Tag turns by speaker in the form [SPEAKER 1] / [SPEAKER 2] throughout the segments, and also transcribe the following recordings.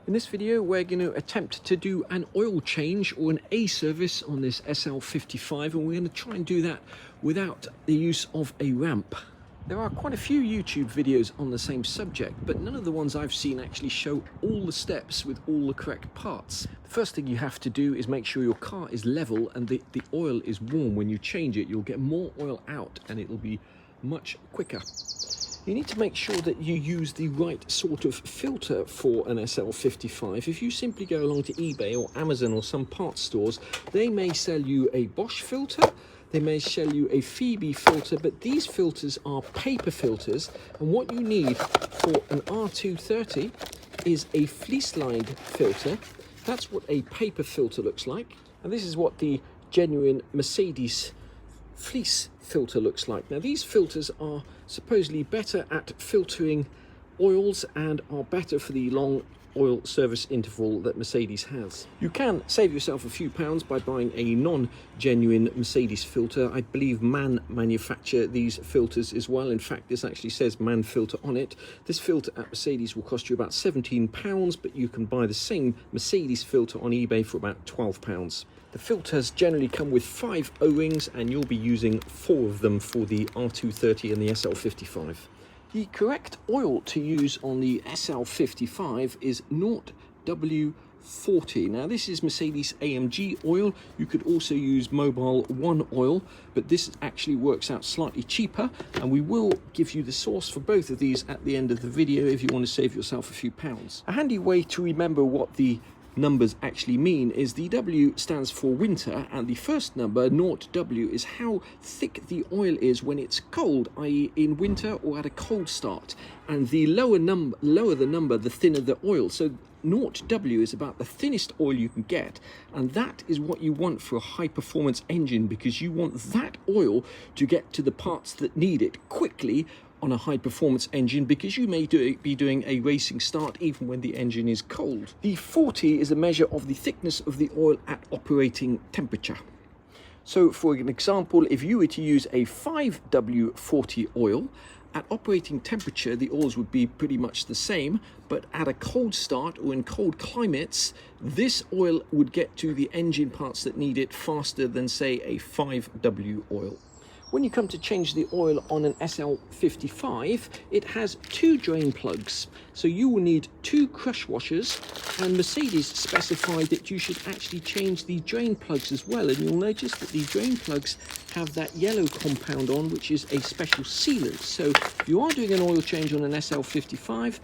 [SPEAKER 1] In this video, we're going to attempt to do an oil change or an A service on this SL55, and we're going to try and do that without the use of a ramp. There are quite a few YouTube videos on the same subject, but none of the ones I've seen actually show all the steps with all the correct parts. The first thing you have to do is make sure your car is level and the oil is warm. When you change it, you'll get more oil out and it'll be much quicker. You need to make sure that you use the right sort of filter for an SL55. If you simply go along to eBay or Amazon or some parts stores, they may sell you a Bosch filter, they may sell you a Phoebe filter, but these filters are paper filters, and what you need for an R230 is a fleece-lined filter. That's what a paper filter looks like, and this is what the genuine Mercedes fleece filter looks like. Now, these filters are supposedly better at filtering oils and are better for the long oil service interval that Mercedes has. You can save yourself a few pounds by buying a non-genuine Mercedes filter. I believe MAN manufacture these filters as well. In fact, this actually says MAN filter on it. This filter at Mercedes will cost you about £17, but you can buy the same Mercedes filter on eBay for about £12. The filters generally come with 5 O-rings, and you'll be using 4 of them for the R230 and the SL55. The correct oil to use on the SL55 is 0W40. Now, this is Mercedes AMG oil. You could also use Mobil 1 oil, but this actually works out slightly cheaper, and we will give you the source for both of these at the end of the video if you want to save yourself a few pounds. A handy way to remember what the numbers actually mean is the W stands for winter, and the first number, 0W, is how thick the oil is when it's cold, i.e. in winter or at a cold start, and the lower the number, the thinner the oil. So 0W is about the thinnest oil you can get, and that is what you want for a high performance engine, because you want that oil to get to the parts that need it quickly on a high performance engine, because you may be doing a racing start even when the engine is cold. The 40 is a measure of the thickness of the oil at operating temperature. So for an example, if you were to use a 5W40 oil, at operating temperature the oils would be pretty much the same, but at a cold start or in cold climates, this oil would get to the engine parts that need it faster than, say, a 5W oil. When you come to change the oil on an SL55, it has 2 drain plugs. So you will need 2 crush washers, and Mercedes specified that you should actually change the drain plugs as well. And you'll notice that the drain plugs have that yellow compound on, which is a special sealant. So if you are doing an oil change on an SL55,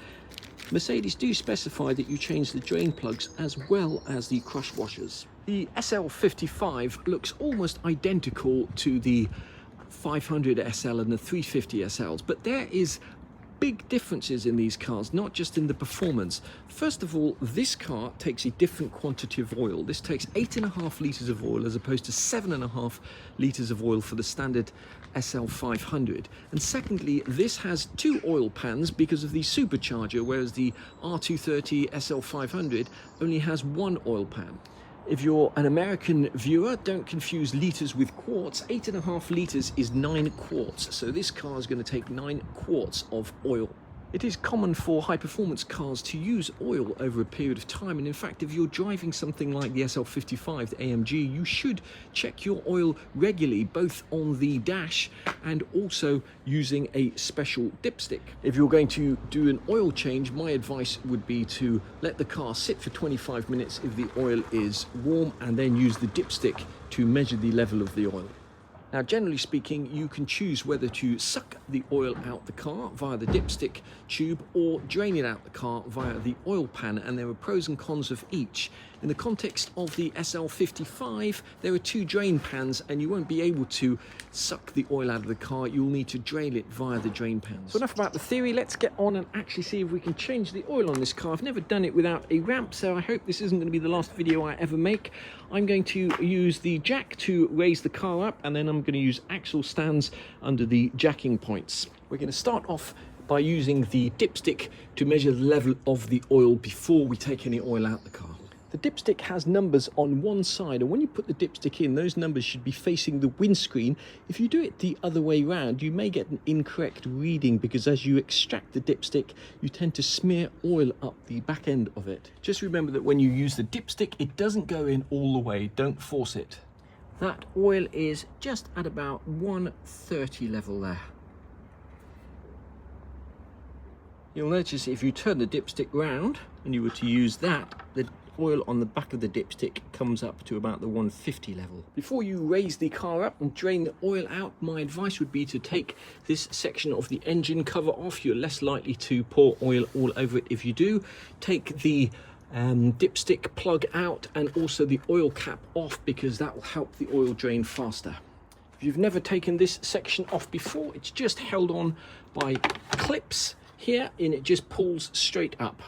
[SPEAKER 1] Mercedes do specify that you change the drain plugs as well as the crush washers. The SL55 looks almost identical to the 500 SL and the 350 SLs, but there is big differences in these cars, not just in the performance. First of all, this car takes a different quantity of oil. This takes 8.5 litres of oil as opposed to 7.5 litres of oil for the standard SL500. And secondly, this has 2 oil pans because of the supercharger, whereas the R230 SL500 only has 1 oil pan. If you're an American viewer, don't confuse litres with quarts. 8.5 litres is 9 quarts, so this car is going to take 9 quarts of oil. It is common for high-performance cars to use oil over a period of time, and in fact, if you're driving something like the SL55, the AMG, you should check your oil regularly, both on the dash and also using a special dipstick. If you're going to do an oil change, my advice would be to let the car sit for 25 minutes if the oil is warm, and then use the dipstick to measure the level of the oil. Now, generally speaking, you can choose whether to suck the oil out the car via the dipstick tube or drain it out the car via the oil pan, and there are pros and cons of each. In the context of the SL55, there are 2 drain pans, and you won't be able to suck the oil out of the car. You'll need to drain it via the drain pans. So enough about the theory, let's get on and actually see if we can change the oil on this car. I've never done it without a ramp, so I hope this isn't going to be the last video I ever make. I'm going to use the jack to raise the car up, and then I'm going to use axle stands under the jacking points. We're going to start off by using the dipstick to measure the level of the oil before we take any oil out the car. The dipstick has numbers on one side, and when you put the dipstick in, those numbers should be facing the windscreen. If you do it the other way around, you may get an incorrect reading, because as you extract the dipstick, you tend to smear oil up the back end of it. Just remember that when you use the dipstick, it doesn't go in all the way. Don't force it. That oil is just at about 130 level there. You'll notice if you turn the dipstick round and you were to use that, the oil on the back of the dipstick comes up to about the 150 level. Before you raise the car up and drain the oil out, my advice would be to take this section of the engine cover off. You're less likely to pour oil all over it if you do. Take the dipstick plug out and also the oil cap off, because that will help the oil drain faster. If you've never taken this section off before, it's just held on by clips here and it just pulls straight up.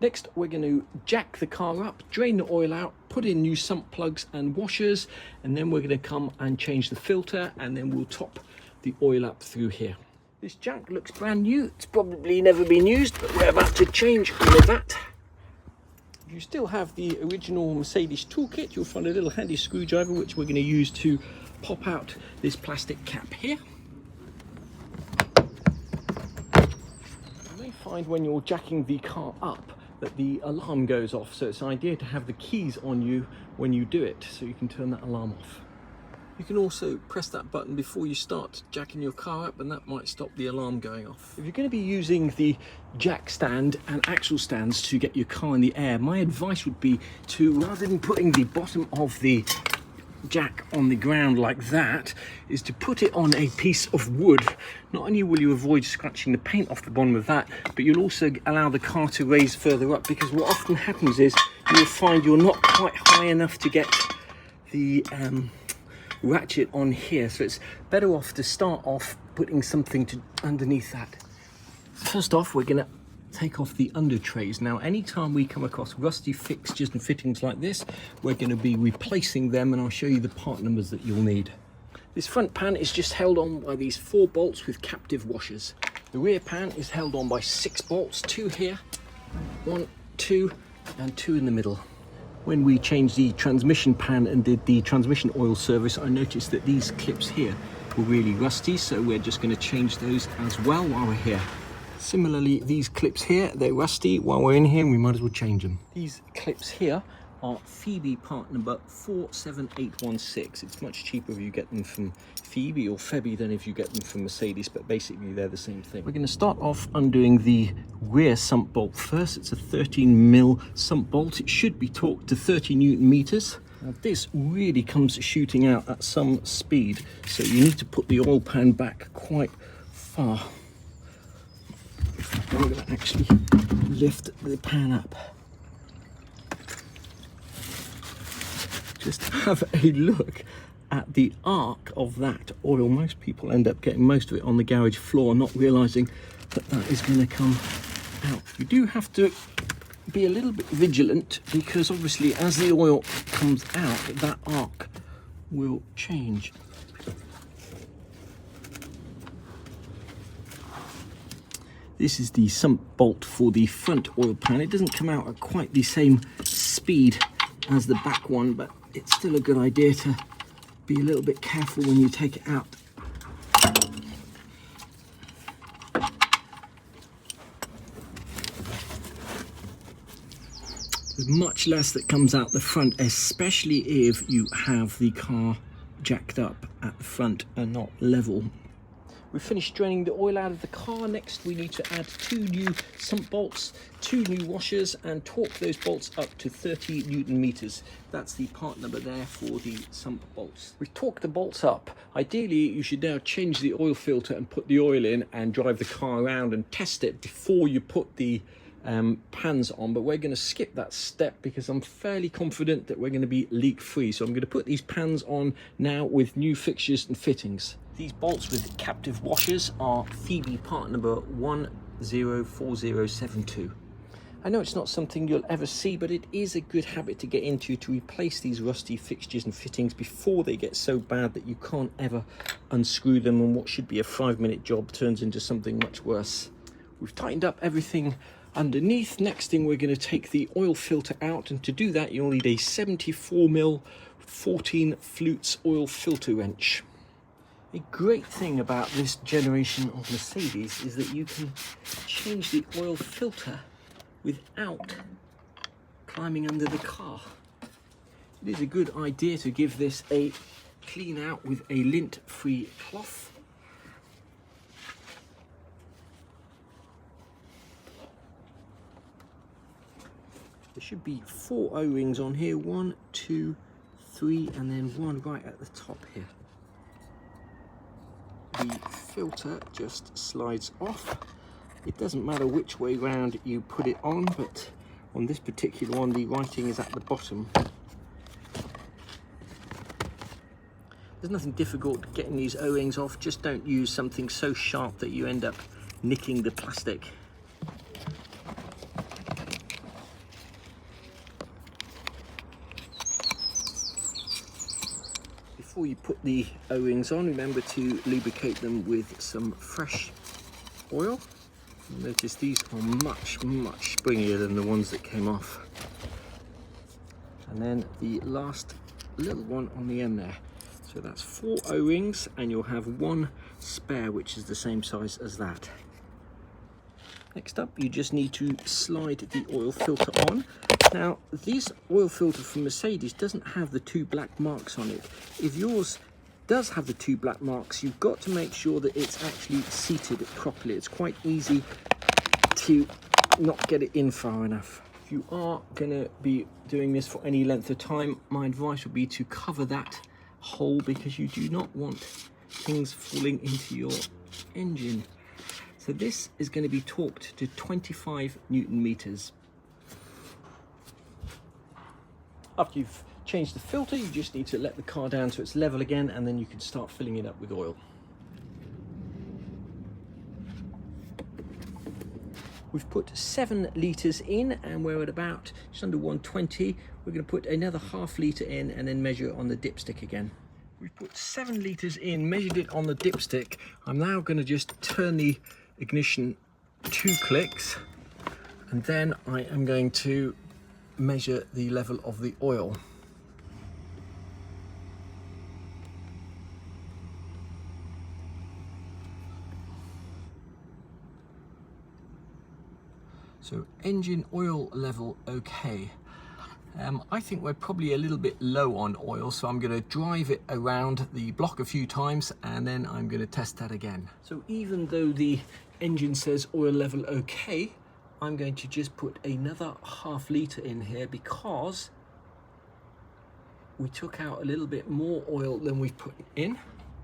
[SPEAKER 1] Next, we're going to jack the car up, drain the oil out, put in new sump plugs and washers, and then we're going to come and change the filter, and then we'll top the oil up through here. This jack looks brand new. It's probably never been used, but we're about to change all of that. If you still have the original Mercedes toolkit, you'll find a little handy screwdriver which we're going to use to pop out this plastic cap here. You may find when you're jacking the car up that the alarm goes off, so it's an idea to have the keys on you when you do it, so you can turn that alarm off. You can also press that button before you start jacking your car up, and that might stop the alarm going off. If you're going to be using the jack stand and axle stands to get your car in the air, my advice would be to, rather than putting the bottom of the jack on the ground like that, is to put it on a piece of wood. Not only will you avoid scratching the paint off the bottom of that, but you'll also allow the car to raise further up, because what often happens is you'll find you're not quite high enough to get the ratchet on here, so it's better off to start off putting something underneath that. First off, we're going to take off the under trays. Now, anytime we come across rusty fixtures and fittings like this, we're going to be replacing them, and I'll show you the part numbers that you'll need. This front pan is just held on by these 4 bolts with captive washers. The rear pan is held on by 6 bolts, 2 here, 1, 2, and 2 in the middle. When we changed the transmission pan and did the transmission oil service, I noticed that these clips here were really rusty, so we're just going to change those as well while we're here. Similarly, these clips here, they're rusty. While we're in here, we might as well change them. These clips here are Phoebe part number 47816. It's much cheaper if you get them from Phoebe or Febby than if you get them from Mercedes, but basically they're the same thing. We're going to start off undoing the rear sump bolt first. It's a 13mm sump bolt. It should be torqued to 30 Newton meters. Now, this really comes shooting out at some speed, so you need to put the oil pan back quite far. I'm going to actually lift the pan up. Just have a look at the arc of that oil. Most people end up getting most of it on the garage floor, not realizing that that is going to come out. You do have to be a little bit vigilant, because obviously as the oil comes out, that arc will change. This is the sump bolt for the front oil pan. It doesn't come out at quite the same speed as the back one, but it's still a good idea to be a little bit careful when you take it out. There's much less that comes out the front, especially if you have the car jacked up at the front and not level. We've finished draining the oil out of the car. Next, we need to add 2 new sump bolts, 2 new washers, and torque those bolts up to 30 Newton meters. That's the part number there for the sump bolts. We've torqued the bolts up. Ideally, you should now change the oil filter and put the oil in and drive the car around and test it before you put the pans on, but we're going to skip that step because I'm fairly confident that we're going to be leak free. So I'm going to put these pans on now with new fixtures and fittings. These bolts with captive washers are Phoebe part number 104072. I know it's not something you'll ever see, but it is a good habit to get into, to replace these rusty fixtures and fittings before they get so bad that you can't ever unscrew them, and what should be a 5-minute job turns into something much worse. We've tightened up everything underneath. Next thing, we're going to take the oil filter out, and to do that you'll need a 74mm 14 flutes oil filter wrench. A great thing about this generation of Mercedes is that you can change the oil filter without climbing under the car. It is a good idea to give this a clean out with a lint-free cloth. There should be 4 O-rings on here, 1, 2, 3, and then 1 right at the top here. The filter just slides off. It doesn't matter which way round you put it on, but on this particular one the writing is at the bottom. There's nothing difficult getting these O-rings off, just don't use something so sharp that you end up nicking the plastic. Before you put the O-rings on, remember to lubricate them with some fresh oil. Notice these are much springier than the ones that came off. And then the last little one on the end there. So that's 4 O-rings, and you'll have 1 spare which is the same size as that. Next up, you just need to slide the oil filter on. Now, this oil filter from Mercedes doesn't have the 2 black marks on it. If yours does have the 2 black marks, you've got to make sure that it's actually seated properly. It's quite easy to not get it in far enough. If you are going to be doing this for any length of time, my advice would be to cover that hole, because you do not want things falling into your engine. So this is going to be torqued to 25 Newton meters. After you've changed the filter, you just need to let the car down so it's level again, and then you can start filling it up with oil. We've put 7 litres in, and we're at about just under 120. We're going to put another ½ litre in and then measure it on the dipstick again. We've put 7 litres in, measured it on the dipstick. I'm now going to just turn the ignition 2 clicks, and then I am going to measure the level of the oil. So engine oil level okay. I think we're probably a little bit low on oil, so I'm going to drive it around the block a few times and then I'm going to test that again. So even though the engine says oil level okay, I'm going to just put another ½ litre in here because we took out a little bit more oil than we've put in.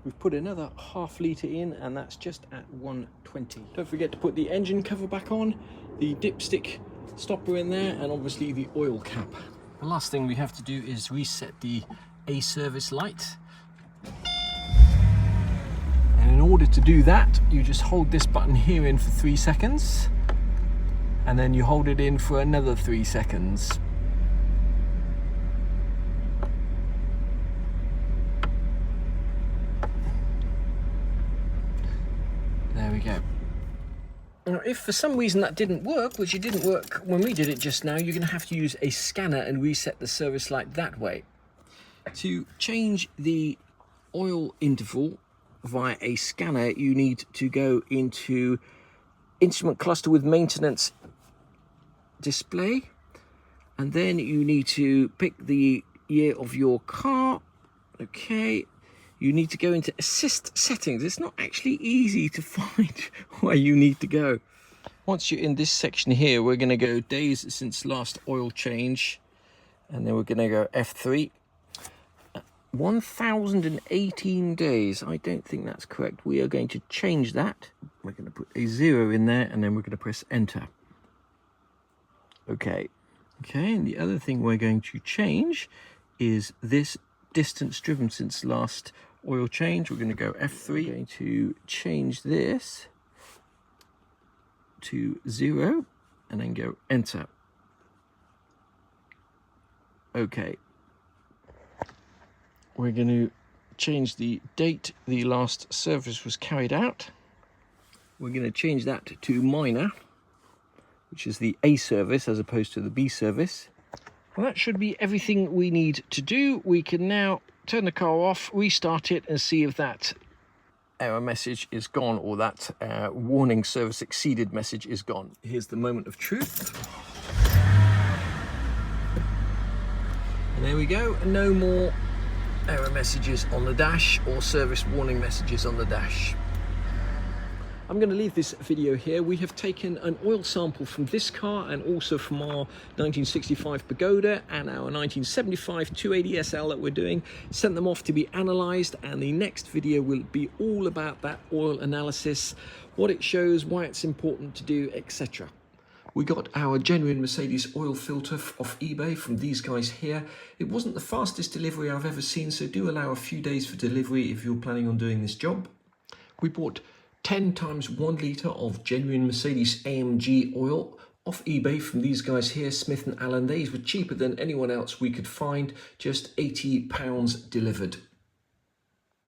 [SPEAKER 1] We've put another ½ litre in, and that's just at 120. Don't forget to put the engine cover back on, the dipstick stopper in there, and obviously the oil cap. The last thing we have to do is reset the A service light. And in order to do that, you just hold this button here in for 3 seconds, and then you hold it in for another 3 seconds. There we go. Now, if for some reason that didn't work, which it didn't work when we did it just now, you're going to have to use a scanner and reset the service light that way. To change the oil interval via a scanner, you need to go into instrument cluster with maintenance display, and then you need to pick the year of your car. Okay, you need to go into assist settings. It's not actually easy to find where you need to go. Once you're in this section here, we're going to go days since last oil change, and then we're going to go F3. 1018 days. I don't think that's correct. We are going to change that. We're going to put a 0 in there, and then we're going to press enter. Okay, and the other thing we're going to change is this distance driven since last oil change. We're going to go F3. We're going to change this to 0 and then go enter. Okay. We're going to change the date the last service was carried out. We're going to change that to minor. which is the A service as opposed to the B service. Well, that should be everything we need to do. We can now turn the car off, restart it, and see if that error message is gone, or that warning service exceeded message is gone. Here's the moment of truth. And there we go, no more error messages on the dash or service warning messages on the dash. I'm going to leave this video here. We have taken an oil sample from this car and also from our 1965 Pagoda and our 1975 280 SL that we're doing, sent them off to be analysed, and the next video will be all about that oil analysis, what it shows, why it's important to do, etc. We got our genuine Mercedes oil filter off eBay from these guys here. It wasn't the fastest delivery I've ever seen, so do allow a few days for delivery if you're planning on doing this job. We bought 10 times 1 litre of genuine Mercedes AMG oil off eBay from these guys here, Smith & Allen. These were cheaper than anyone else we could find, just £80 delivered.